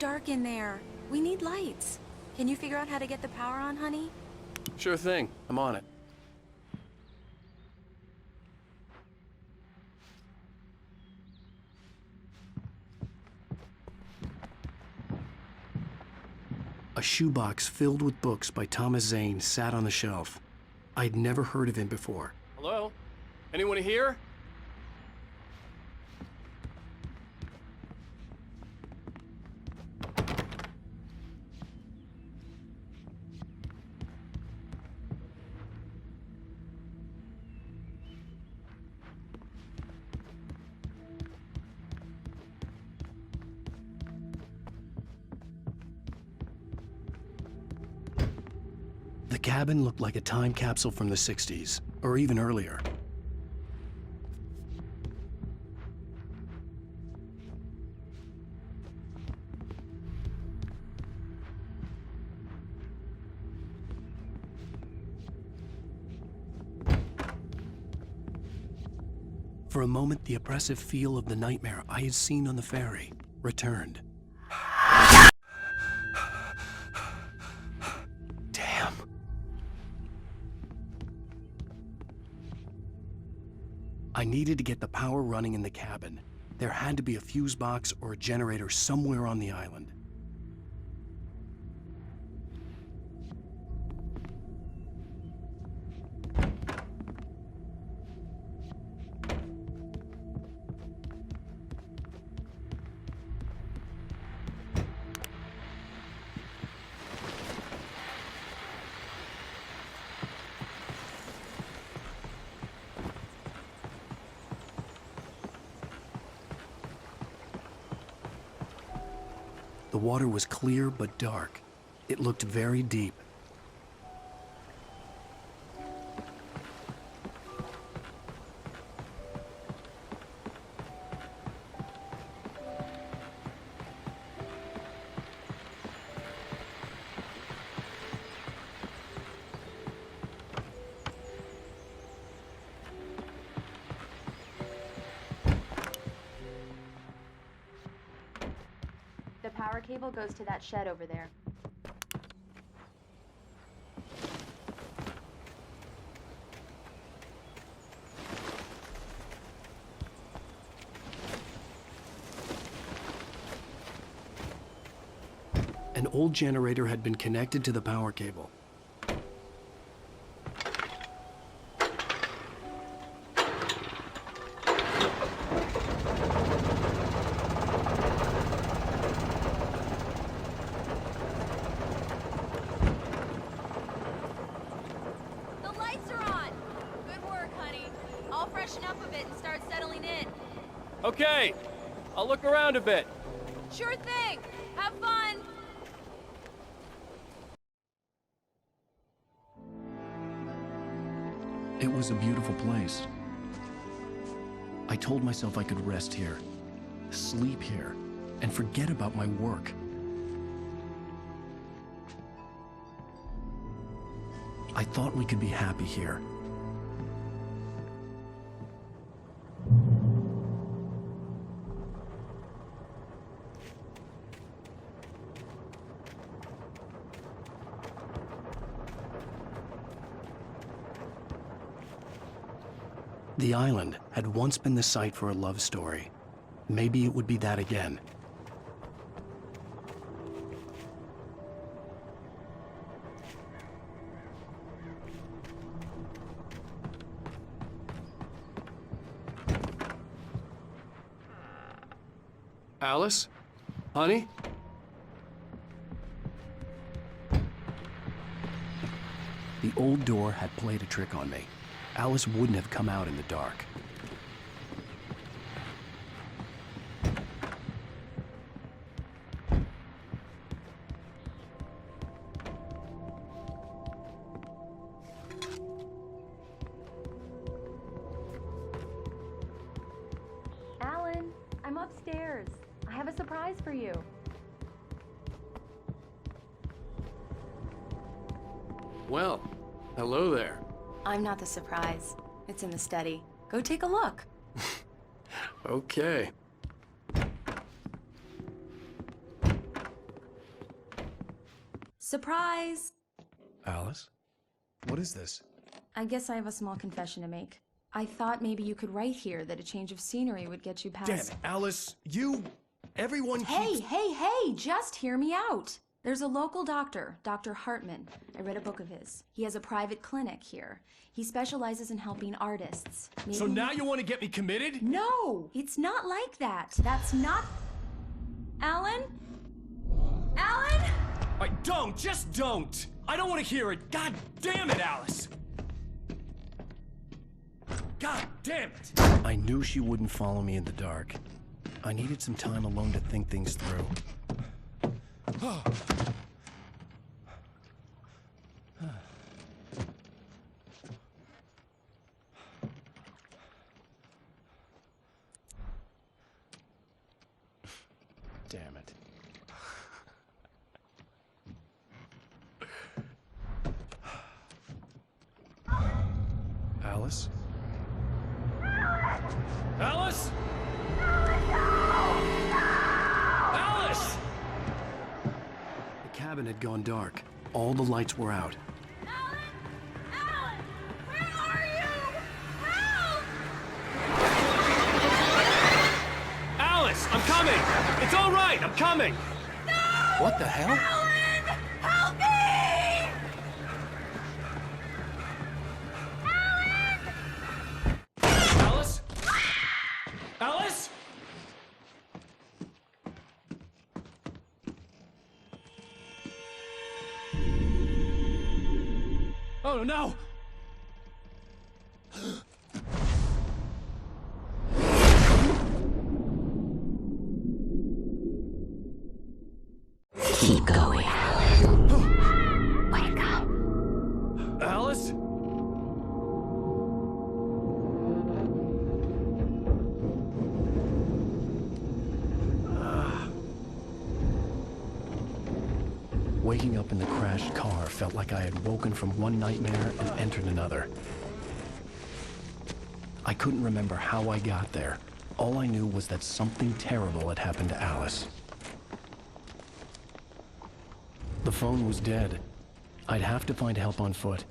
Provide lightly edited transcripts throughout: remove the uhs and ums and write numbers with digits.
dark in there. We need lights. Can you figure out how to get the power on, honey? Sure thing. I'm on it. A shoebox filled with books by Thomas Zane sat on the shelf. I'd never heard of him before. Hello? Anyone here? The cabin looked like a time capsule from the 60s, or even earlier. For a moment, the oppressive feel of the nightmare I had seen on the ferry returned. Damn. I needed to get the power running in the cabin. There had to be a fuse box or a generator somewhere on the island. The water was clear but dark. It looked very deep. The power cable goes to that shed over there. An old generator had been connected to the power cable. Freshen up a bit and start settling in. Okay, I'll look around a bit. Sure thing. Have fun. It was a beautiful place. I told myself I could rest here, sleep here, and forget about my work. I thought we could be happy here. The island had once been the site for a love story. Maybe it would be that again. Alice? Honey? The old door had played a trick on me. Alice wouldn't have come out in the dark. Alan, I'm upstairs. I have a surprise for you. Well, hello there. I'm not the surprise. It's in the study. Go take a look. Okay. Surprise! Alice? What is this? I guess I have a small confession to make. I thought maybe you could write here that a change of scenery would get you past... Damn it, Alice! Everyone Hey, keeps... hey, just hear me out! There's a local doctor, Dr. Hartman. I read a book of his. He has a private clinic here. He specializes in helping artists. Maybe... So now you want to get me committed? No! It's not like that. That's not... Alan? Alan? Just don't! I don't want to hear it! God damn it, Alice! God damn it! I knew she wouldn't follow me in the dark. I needed some time alone to think things through. Damn it. Alice? Alice? Alice! The cabin had gone dark. All the lights were out. Alan! Alan! Where are you? Help! Alice, I'm coming! It's all right, I'm coming! No! What the hell? Alan! Help me! Alice? Alice? Oh no! Keep going, Alan. Wake up. Alice? Waking up in the crashed car felt like I had woken from one nightmare and entered another. I couldn't remember how I got there. All I knew was that something terrible had happened to Alice. The phone was dead. I'd have to find help on foot.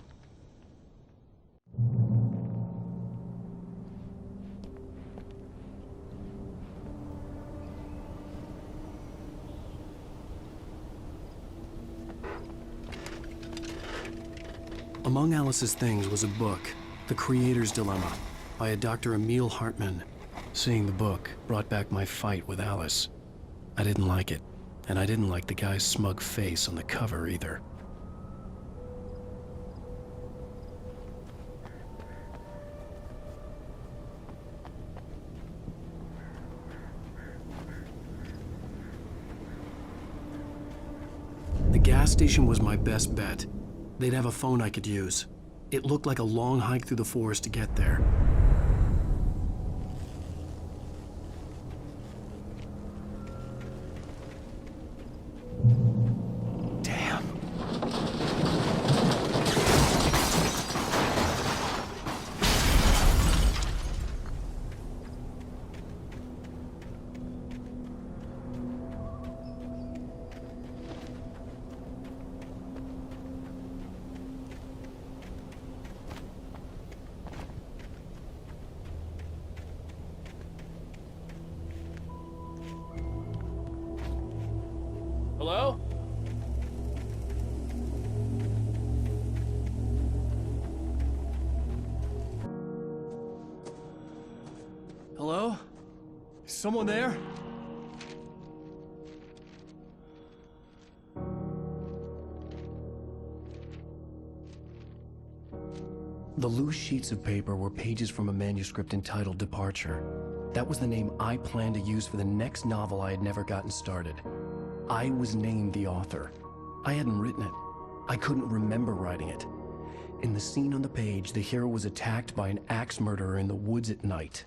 Among Alice's things was a book, The Creator's Dilemma, by a Dr. Emil Hartman. Seeing the book brought back my fight with Alice. I didn't like it, and I didn't like the guy's smug face on the cover either. The gas station was my best bet. They'd have a phone I could use. It looked like a long hike through the forest to get there. Damn. Hello? Hello? Is someone there? The loose sheets of paper were pages from a manuscript entitled Departure. That was the name I planned to use for the next novel I had never gotten started. I was named the author. I hadn't written it. I couldn't remember writing it. In the scene on the page, the hero was attacked by an axe murderer in the woods at night.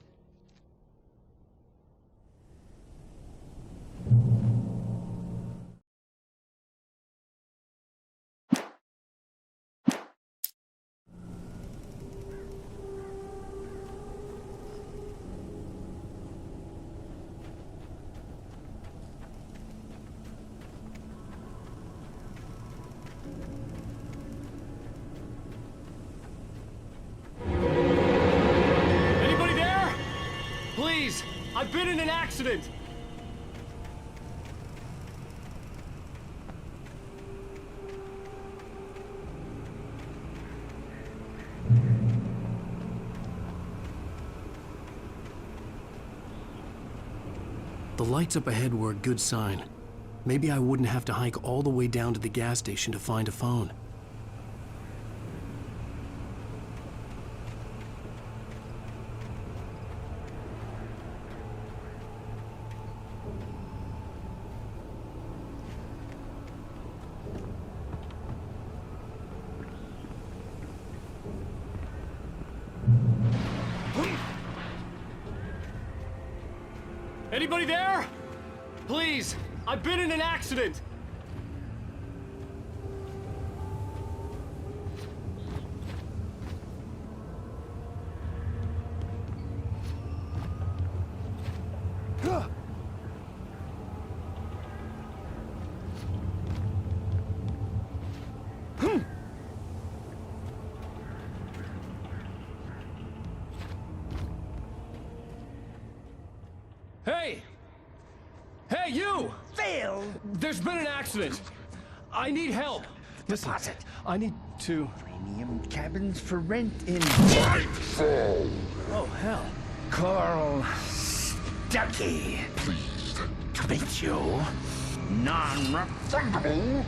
been in an accident! The lights up ahead were a good sign. Maybe I wouldn't have to hike all the way down to the gas station to find a phone. Anybody there? Please, I've been in an accident. Hey! Hey, you! Phil! There's been an accident. I need help. Listen, Deposit. I need to... Premium cabins for rent in Nightfall. Oh, hell. Carl Stuckey. Pleased To meet you. Non-refundable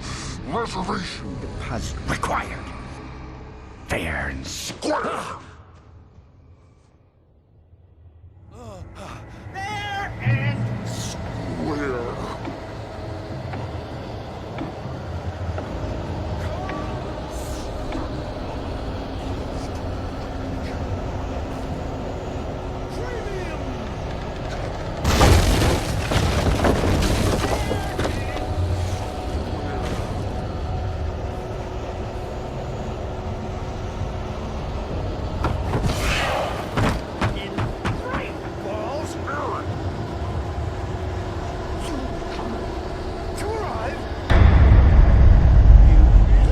reservation. deposit required. Fair and square. Fair and Where? in Great Falls. To arrive. You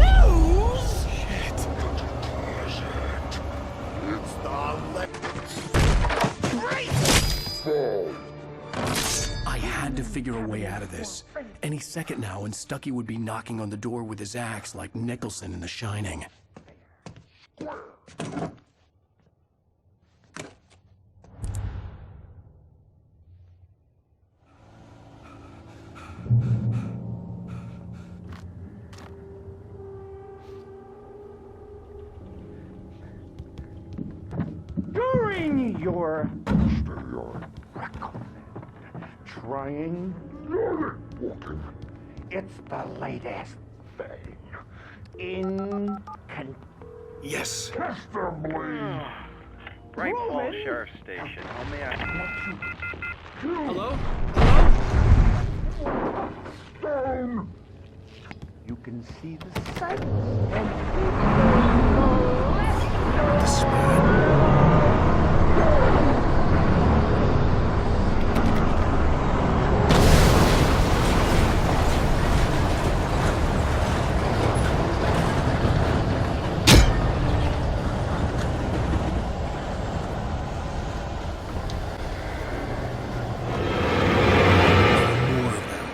lose. It's the Great. fall. I had to figure a way out of this. Any second now, and Stuckey would be knocking on the door with his axe like Nicholson in The Shining. During your Your trying, walking it's the latest thing in Yes. testimony. Bright Falls Sheriff Station. How may I Hello? Stone. You can see the sights and The spirit. More of them.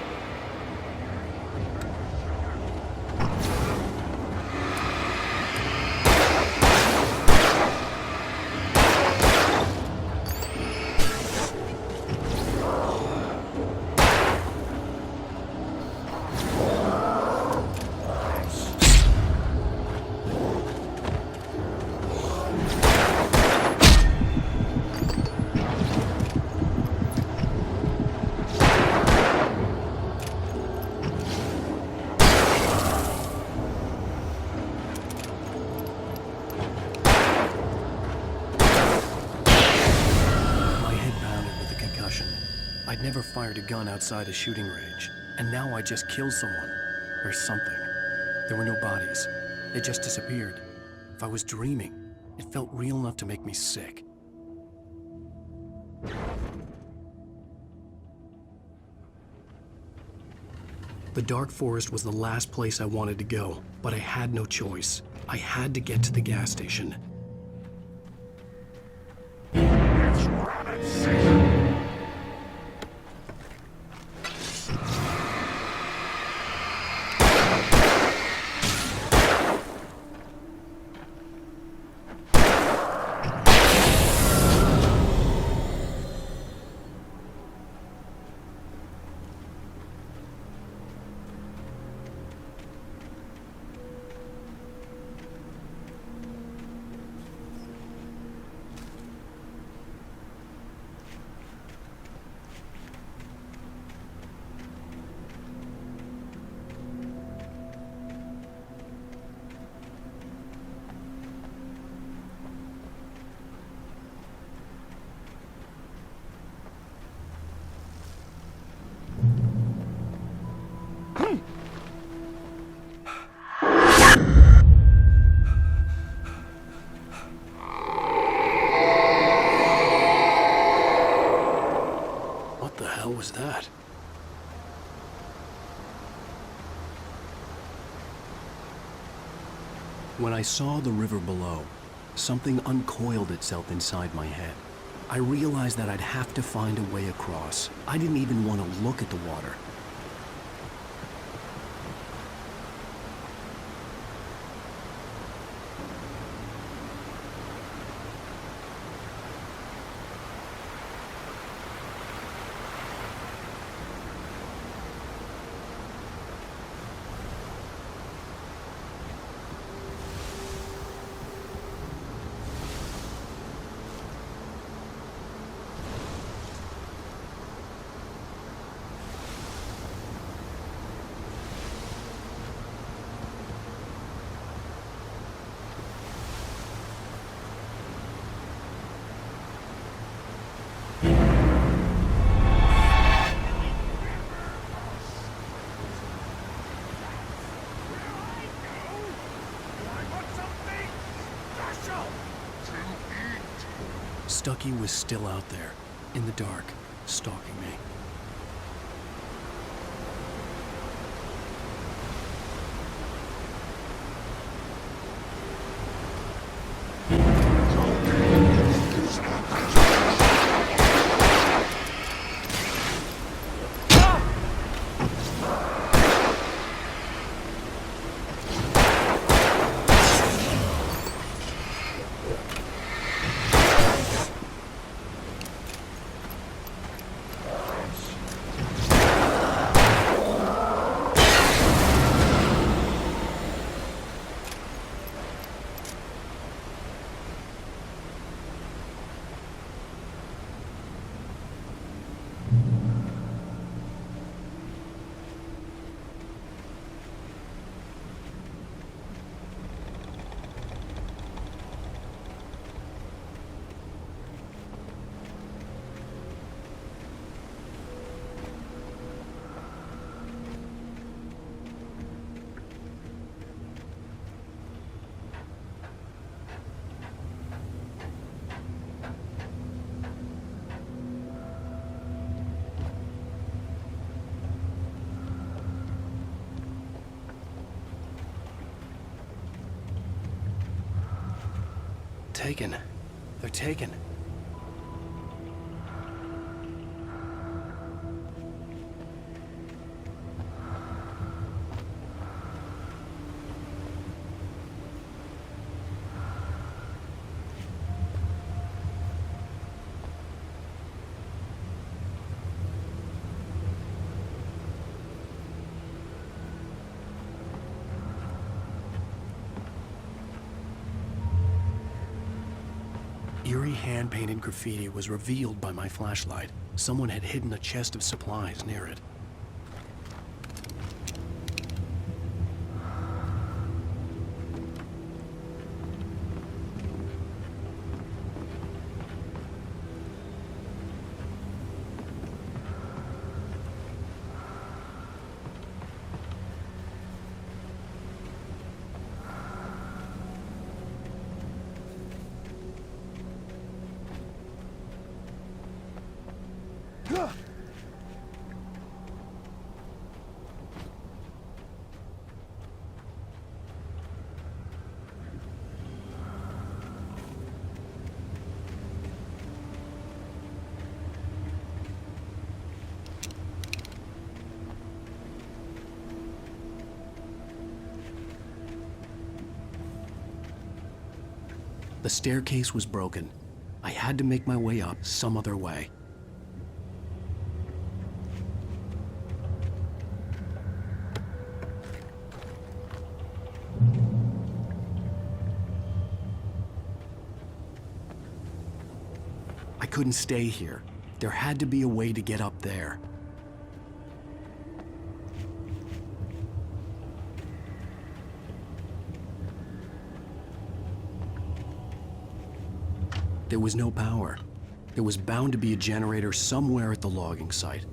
My head pounded with the concussion. I'd never fired a gun outside a shooting range, and now I just killed someone. Or something. There were no bodies. They just disappeared. If I was dreaming, it felt real enough to make me sick. The dark forest was the last place I wanted to go, but I had no choice. I had to get to the gas station. It's rabbit season. What the hell was that? When I saw the river below, something uncoiled itself inside my head. I realized that I'd have to find a way across. I didn't even want to look at the water. Stucky was still out there, in the dark, stalking me. Taken. They're taken. Eerie hand-painted graffiti was revealed by my flashlight. Someone had hidden a chest of supplies near it. The staircase was broken. I had to make my way up some other way. I couldn't stay here. There had to be a way to get up there. There was no power. There was bound to be a generator somewhere at the logging site.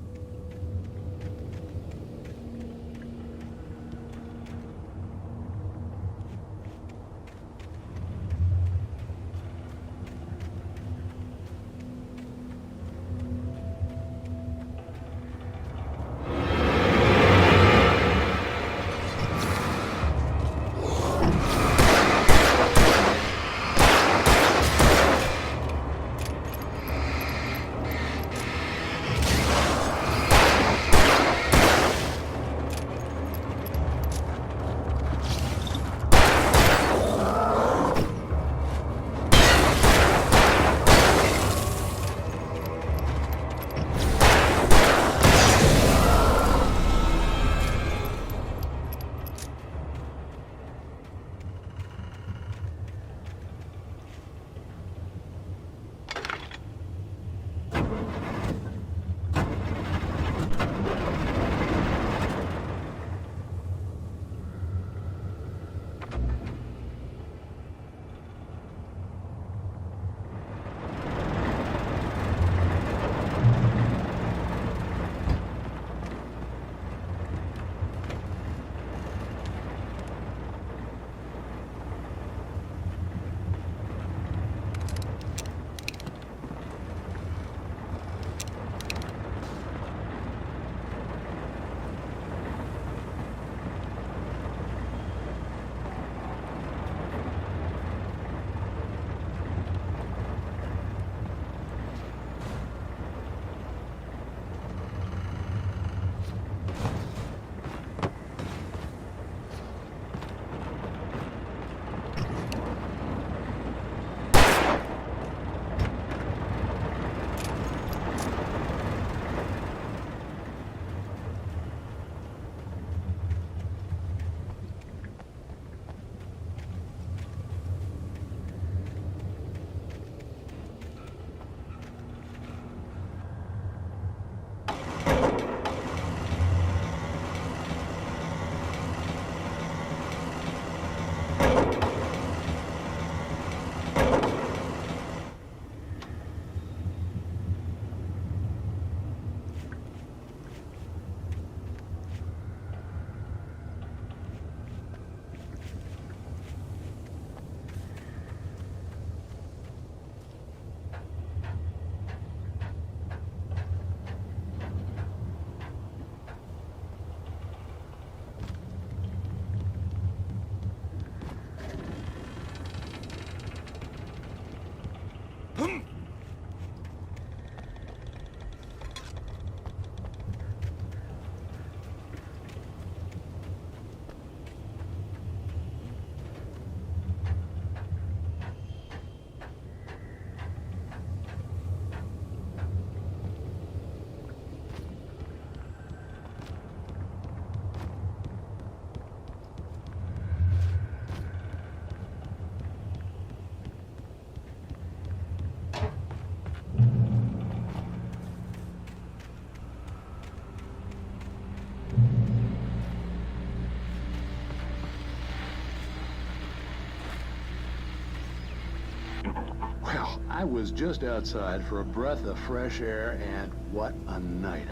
I was just outside for a breath of fresh air, and what a night.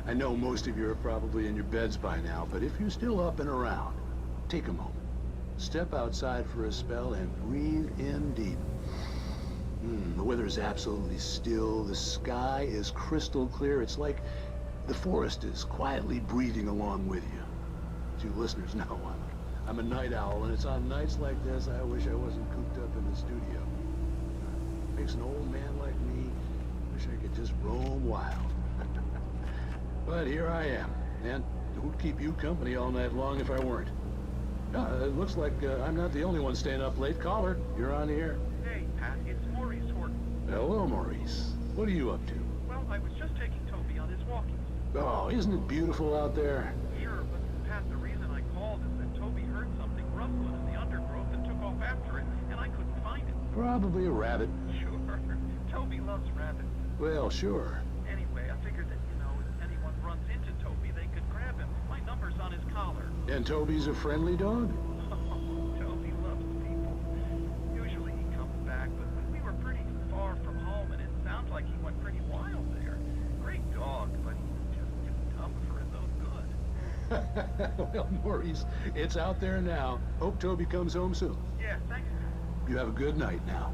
I know most of you are probably in your beds by now, but if you're still up and around, take a moment. Step outside for a spell and breathe in deep. The weather is absolutely still. The sky is crystal clear. It's like the forest is quietly breathing along with you. As you listeners know, I'm a night owl, and it's on nights like this I wish I wasn't cooped up in the studio. Makes an old man like me wish I could just roam wild. But here I am, and who'd keep you company all night long if I weren't? It looks like I'm not the only one staying up late. Caller, you're on the air. Hey, Pat, it's Maurice Horton. Hello, Maurice. What are you up to? Well, I was just taking Toby on his walking. Oh, isn't it beautiful out there? Sure, but Pat, the reason I called is that Toby heard something rustling in the undergrowth and took off after it, and I couldn't find it. Probably a rabbit. Sure. Toby loves rabbits. Well, sure. Anyway, I figured that, if anyone runs into Toby, they could grab him. My number's on his collar. And Toby's a friendly dog? Toby loves people. Usually he comes back, but we were pretty far from home, and it sounds like he went pretty wild there. Great dog, but just too tough for his own good. Well, Maurice, it's out there now. Hope Toby comes home soon. Yeah, thanks. You have a good night now.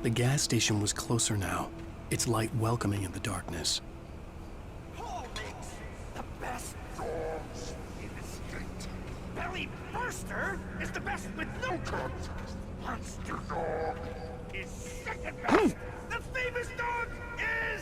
The gas station was closer now, its light welcoming in the darkness. Who makes the best dogs in the street? Belly Burster is the best with no contest. Monster Dog is second best. The famous dog is...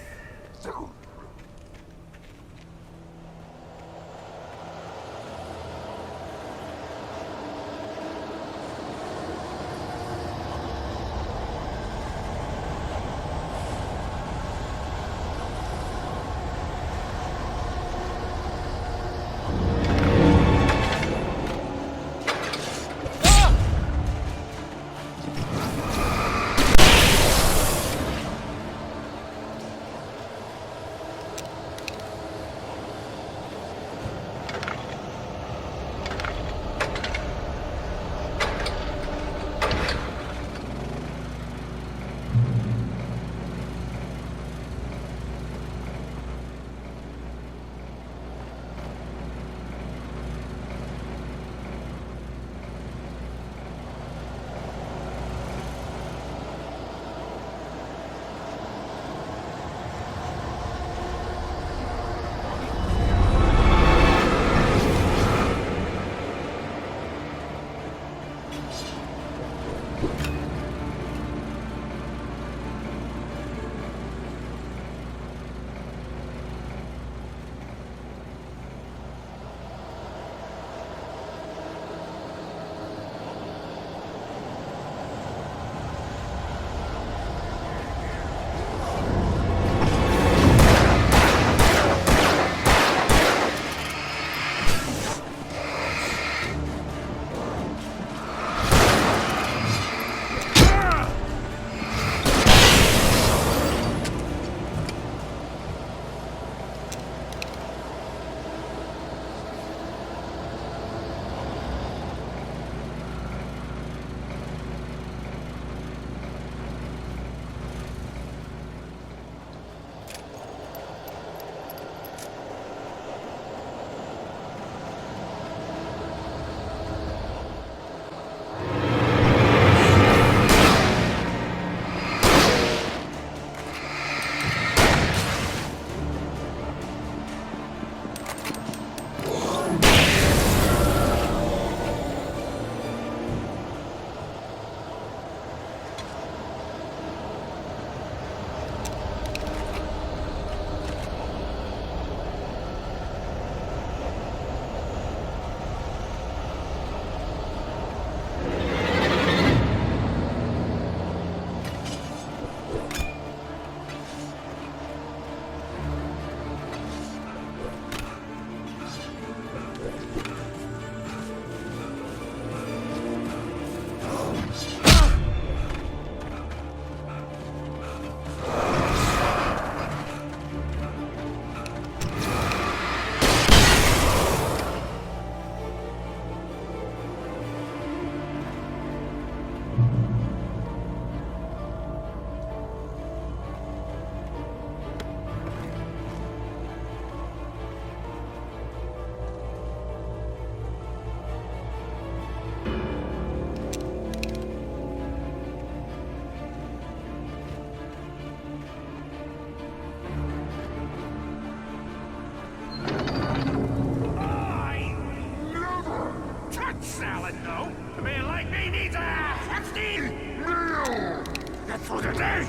for the day!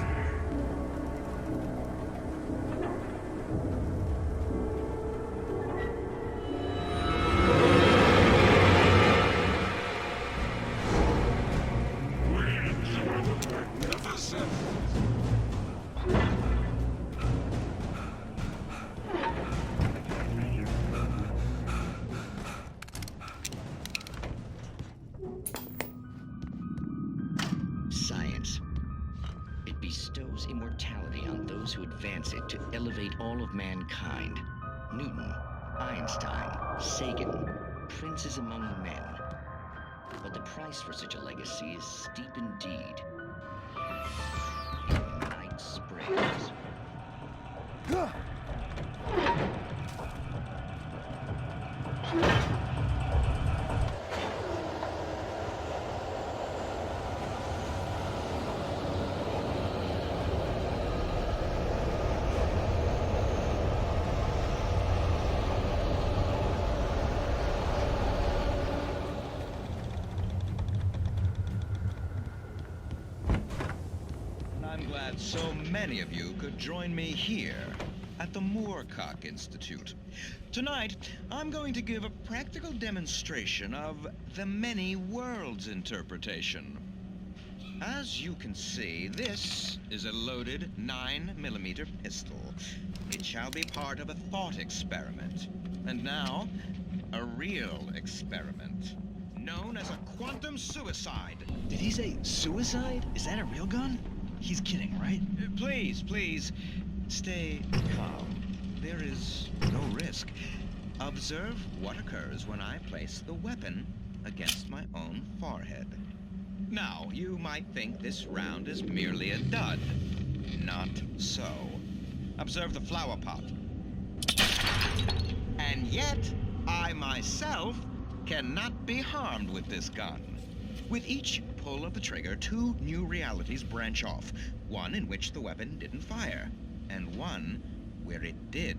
Science. It bestows immortality on those who advance it to elevate all of mankind. Newton, Einstein, Sagan, princes among men. But the price for such a legacy is steep indeed. Night springs. I'm glad so many of you could join me here at the Moorcock Institute. Tonight, I'm going to give a practical demonstration of the many worlds interpretation. As you can see, this is a loaded 9mm pistol. It shall be part of a thought experiment. And now, a real experiment, known as a quantum suicide. Did he say suicide? Is that a real gun? He's kidding, right? Please, stay calm. There is no risk. Observe what occurs when I place the weapon against my own forehead. Now, you might think this round is merely a dud. Not so. Observe the flower pot. And yet, I myself cannot be harmed with this gun. With each pull of the trigger, two new realities branch off. One in which the weapon didn't fire, and one where it did.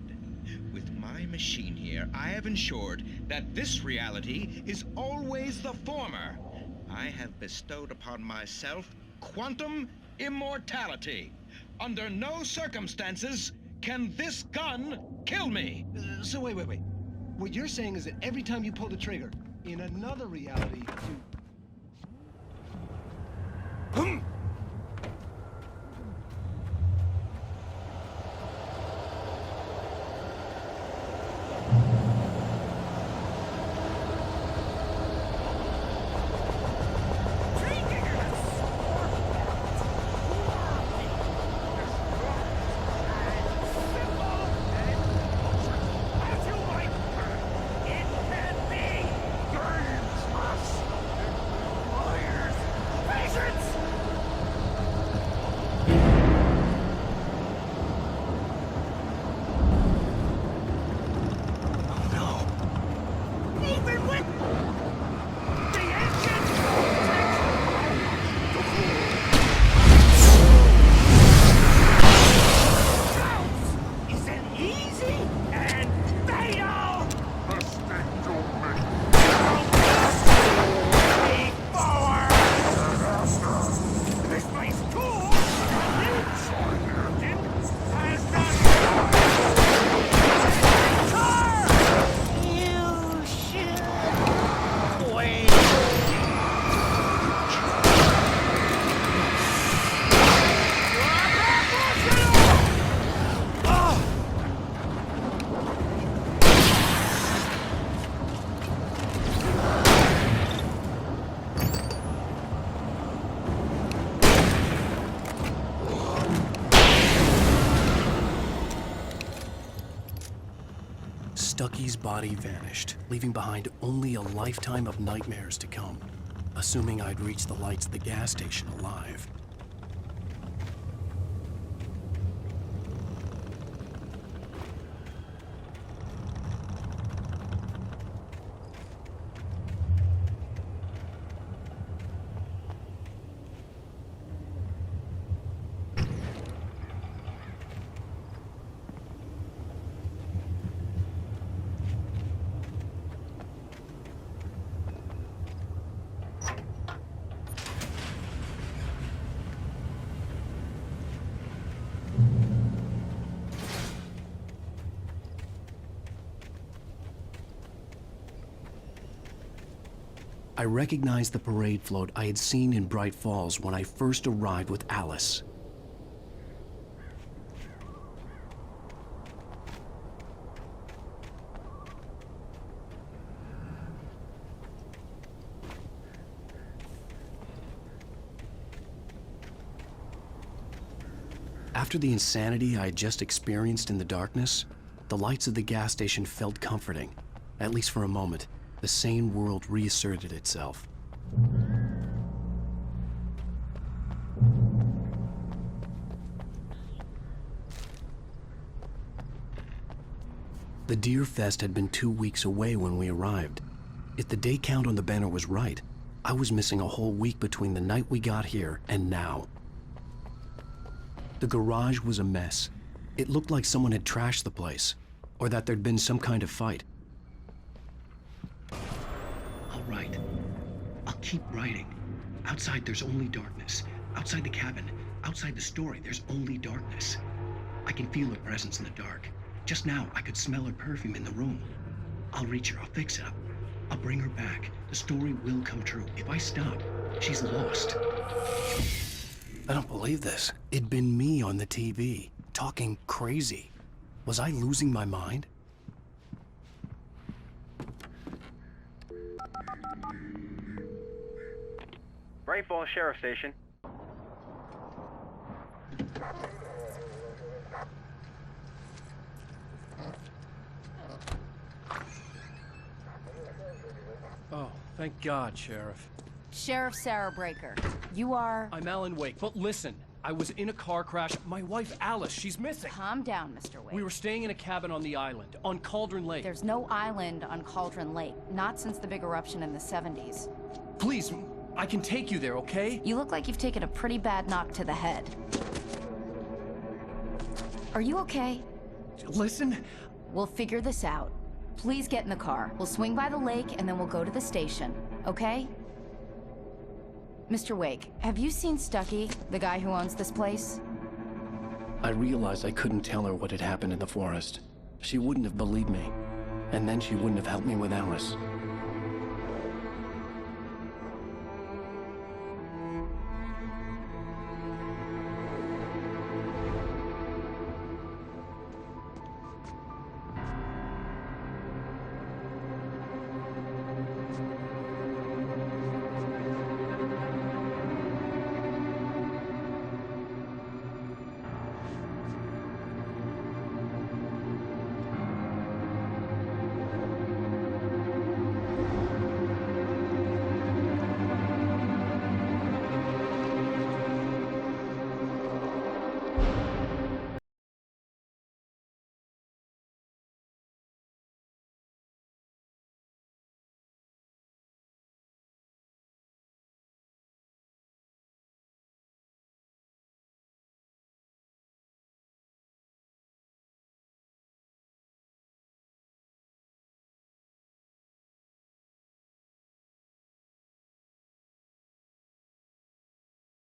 With my machine here, I have ensured that this reality is always the former. I have bestowed upon myself quantum immortality. Under no circumstances can this gun kill me. So wait. What you're saying is that every time you pull the trigger, in another reality, Stucky's body vanished, leaving behind only a lifetime of nightmares to come, assuming I'd reached the lights at the gas station alive. I recognized the parade float I had seen in Bright Falls when I first arrived with Alice. After the insanity I had just experienced in the darkness, the lights of the gas station felt comforting. At least for a moment, the sane world reasserted itself. The Deer Fest had been 2 weeks away when we arrived. If the day count on the banner was right, I was missing a whole week between the night we got here and now. The garage was a mess. It looked like someone had trashed the place, or that there'd been some kind of fight. I'll write. I'll keep writing. Outside there's only darkness. Outside the cabin, outside the story, there's only darkness. I can feel her presence in the dark. Just now, I could smell her perfume in the room. I'll reach her, I'll fix it up. I'll bring her back. The story will come true. If I stop, she's lost. I don't believe this. It'd been me on the TV, talking crazy. Was I losing my mind? Bright Falls Sheriff Station. Oh, thank God, Sheriff. Sheriff Sarah Breaker, you are... I'm Alan Wake, but listen, I was in a car crash. My wife, Alice, she's missing. Calm down, Mr. Wake. We were staying in a cabin on the island, on Cauldron Lake. There's no island on Cauldron Lake, not since the big eruption in the 70s. Please, I can take you there, okay? You look like you've taken a pretty bad knock to the head. Are you okay? Listen. We'll figure this out. Please get in the car. We'll swing by the lake and then we'll go to the station, okay? Mr. Wake, have you seen Stucky, the guy who owns this place? I realized I couldn't tell her what had happened in the forest. She wouldn't have believed me. And then she wouldn't have helped me with Alice.